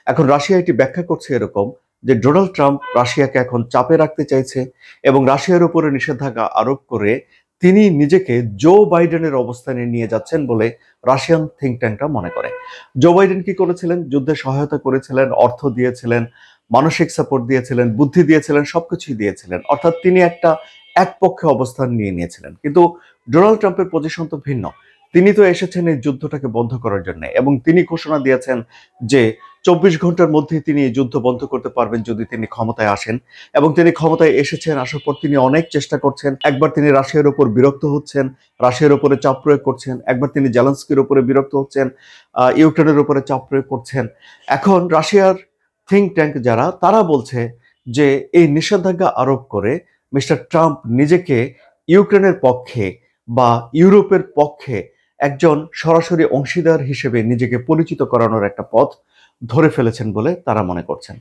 এখন রাশিয়া এটি ব্যাখ্যা করছে এরকম যে ডোনাল্ড ট্রাম্প রাশিয়াকে এখন চাপে রাখতে চাইছে এবং রাশিয়ার উপরে নিষেধাজ্ঞা আরোপ করে তিনি নিজেকে জো বাইডেনের অবস্থানে নিয়ে যাচ্ছেন বলে রাশিয়ান থিঙ্ক ট্যাঙ্কটা মনে করে। জো বাইডেন কি করেছিলেন? যুদ্ধে সহায়তা করেছিলেন, অর্থ দিয়েছিলেন, মানসিক সাপোর্ট দিয়েছিলেন, বুদ্ধি দিয়েছিলেন, সবকিছুই দিয়েছিলেন। অর্থাৎ তিনি একটা একপক্ষে অবস্থান নিয়ে নিয়েছিলেন। কিন্তু ডোনাল্ড ট্রাম্পের পজিশন তো ভিন্ন। তিনি তো এসেছেন এই যুদ্ধটাকে বন্ধ করার জন্য এবং তিনি ঘোষণা দিয়েছেন যে ২৪ ঘন্টার মধ্যে তিনি এই যুদ্ধ বন্ধ করতে পারবেন যদি তিনি ক্ষমতায় আসেন। এবং তিনি ক্ষমতায় এসেছেন, আসার পর তিনি অনেক চেষ্টা করছেন। একবার তিনি রাশিয়ার উপর বিরক্ত হচ্ছেন, রাশিয়ার উপরে চাপ প্রয়োগ করছেন, একবার তিনি জেলেনস্কির উপরে বিরক্ত হচ্ছেন, ইউক্রেনের উপরে চাপ প্রয়োগ করছেন। এখন রাশিয়ার থিঙ্ক ট্যাঙ্ক যারা, তারা বলছে যে এই নিষেধাজ্ঞা আরোপ করে মিস্টার ট্রাম্প নিজেকে ইউক্রেনের পক্ষে বা ইউরোপের পক্ষে একজন সরাসরি অংশীদার হিসেবে নিজেকে পরিচিত করানোর একটা পথ ধরে ফেলেছেন বলে তারা মনে করছেন।